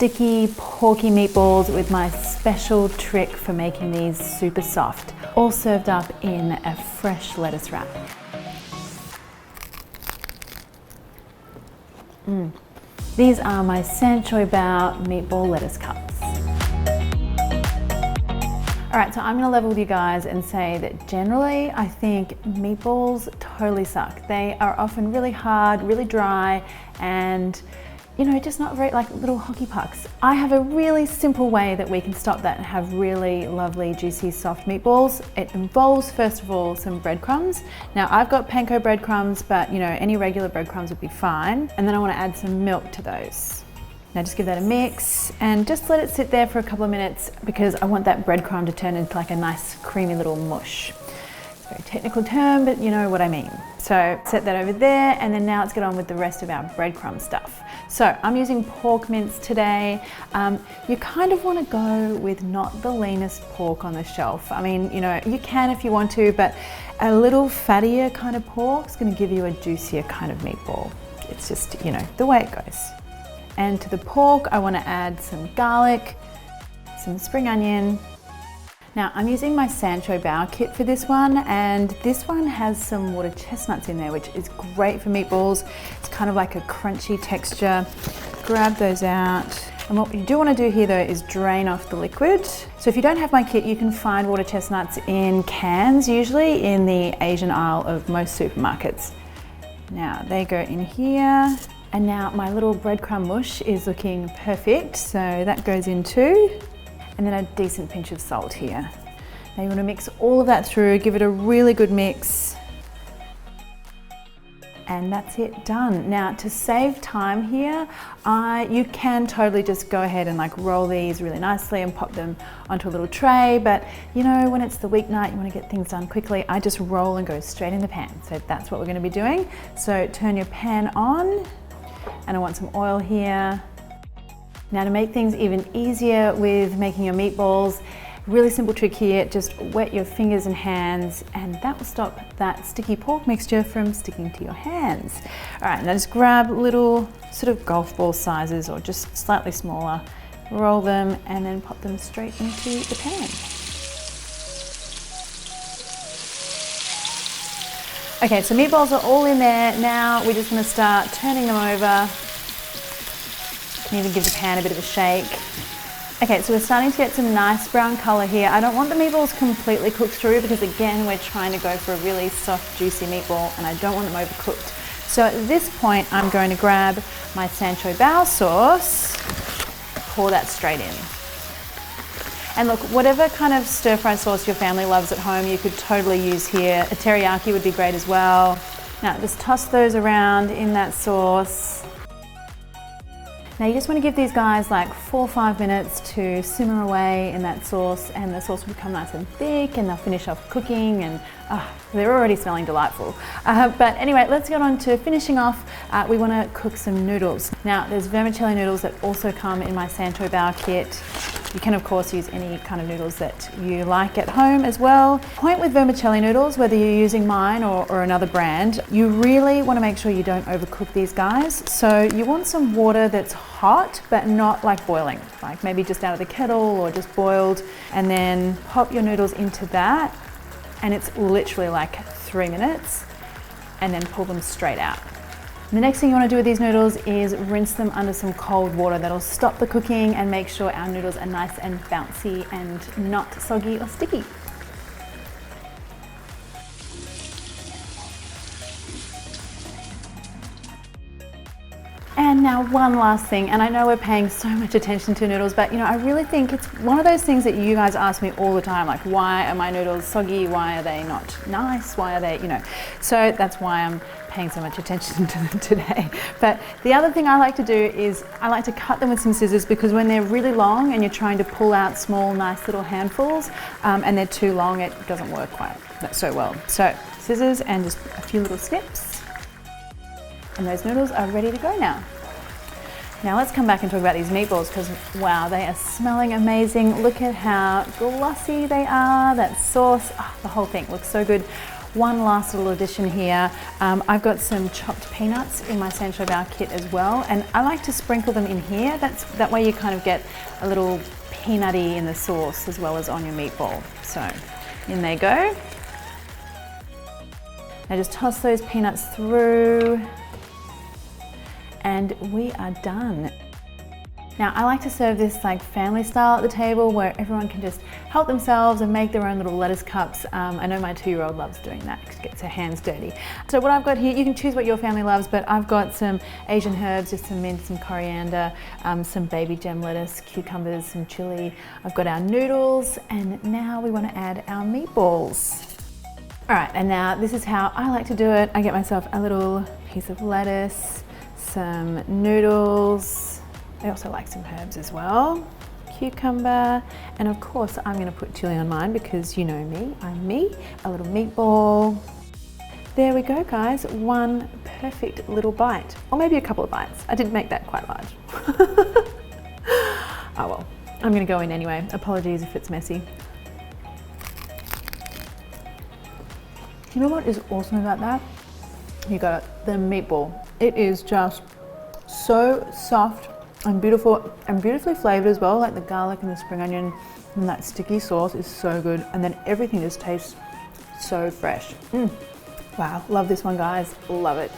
sticky, porky meatballs with my special trick for making these super soft, all served up in a fresh lettuce wrap. These are my Sanchoy Bao meatball lettuce cups. All right, so I'm gonna level with you guys and say that generally I think meatballs totally suck. They are often really hard, really dry, and just not very, like little hockey pucks. I have a really simple way that we can stop that and have really lovely, juicy, soft meatballs. It involves, first of all, some breadcrumbs. Now I've got panko breadcrumbs, but any regular breadcrumbs would be fine. And then I wanna add some milk to those. Now just give that a mix and just let it sit there for a couple of minutes because I want that breadcrumb to turn into like a nice creamy little mush. It's a very technical term, but you know what I mean. So set that over there, and then now let's get on with the rest of our breadcrumb stuff. So I'm using pork mince today. You kind of want to go with not the leanest pork on the shelf. I mean, you can if you want to, but a little fattier kind of pork is going to give you a juicier kind of meatball. It's just, the way it goes. And to the pork, I want to add some garlic, some spring onion. Now I'm using my Sanchoy Bao kit for this one, and this one has some water chestnuts in there, which is great for meatballs. It's kind of like a crunchy texture. Grab those out. And what you do want to do here though is drain off the liquid. So if you don't have my kit, you can find water chestnuts in cans, usually in the Asian aisle of most supermarkets. Now they go in here. And now my little breadcrumb mush is looking perfect, so that goes in too. And then a decent pinch of salt here. Now you want to mix all of that through, give it a really good mix. And that's it, done. Now to save time here, you can totally just go ahead and like roll these really nicely and pop them onto a little tray, but when it's the weeknight, you want to get things done quickly, I just roll and go straight in the pan. So that's what we're going to be doing. So turn your pan on, and I want some oil here. Now to make things even easier with making your meatballs, really simple trick here, just wet your fingers and hands, and that will stop that sticky pork mixture from sticking to your hands. All right, now just grab little sort of golf ball sizes or just slightly smaller, roll them, and then pop them straight into the pan. Okay, so meatballs are all in there. Now we're just gonna start turning them over. Can even give the pan a bit of a shake. Okay, so we're starting to get some nice brown color here. I don't want the meatballs completely cooked through because again, we're trying to go for a really soft, juicy meatball and I don't want them overcooked. So at this point, I'm going to grab my Sanchoy Bao sauce, pour that straight in. And look, whatever kind of stir-fry sauce your family loves at home, you could totally use here. A teriyaki would be great as well. Now just toss those around in that sauce. Now you just want to give these guys like 4 or 5 minutes to simmer away in that sauce, and the sauce will become nice and thick and they'll finish off cooking, and they're already smelling delightful. But anyway, let's get on to finishing off. We want to cook some noodles. Now there's vermicelli noodles that also come in my Sanchoy Bao kit. You can of course use any kind of noodles that you like at home as well. Point with vermicelli noodles, whether you're using mine or another brand, you really want to make sure you don't overcook these guys. So you want some water that's hot but not like boiling, like maybe just out of the kettle or just boiled, and then pop your noodles into that, and it's literally like 3 minutes, and then pull them straight out. The next thing you want to do with these noodles is rinse them under some cold water. That'll stop the cooking and make sure our noodles are nice and bouncy and not soggy or sticky. And now one last thing, and I know we're paying so much attention to noodles, but I really think it's one of those things that you guys ask me all the time, like why are my noodles soggy? Why are they not nice? Why are they, so that's why I'm paying so much attention to them today. But the other thing I like to do is I like to cut them with some scissors, because when they're really long and you're trying to pull out small, nice little handfuls, and they're too long, it doesn't work quite so well. So scissors and just a few little snips. And those noodles are ready to go now. Now let's come back and talk about these meatballs, because wow, they are smelling amazing. Look at how glossy they are, that sauce, the whole thing looks so good. one last little addition here. I've got some chopped peanuts in my Sancho Bao kit as well, and I like to sprinkle them in here. That way you kind of get a little peanutty in the sauce as well as on your meatball. So in they go. Now just toss those peanuts through and we are done. Now I like to serve this like family style at the table where everyone can just help themselves and make their own little lettuce cups. I know my 2-year-old loves doing that because it gets her hands dirty. So what I've got here, you can choose what your family loves, but I've got some Asian herbs, just some mint, some coriander, some baby gem lettuce, cucumbers, some chili. I've got our noodles, and now we want to add our meatballs. All right, and now this is how I like to do it. I get myself a little piece of lettuce, some noodles. I also like some herbs as well, cucumber, and of course I'm going to put chili on mine because you know me, I'm me, a little meatball. There we go guys, one perfect little bite, or maybe a couple of bites. I didn't make that quite large. Oh well, I'm going to go in anyway. Apologies if it's messy. You know what is awesome about that? You got it, the meatball. It is just so soft and beautiful and beautifully flavored as well, like the garlic and the spring onion and that sticky sauce is so good, and then everything just tastes so fresh. Wow, love this one guys, love it.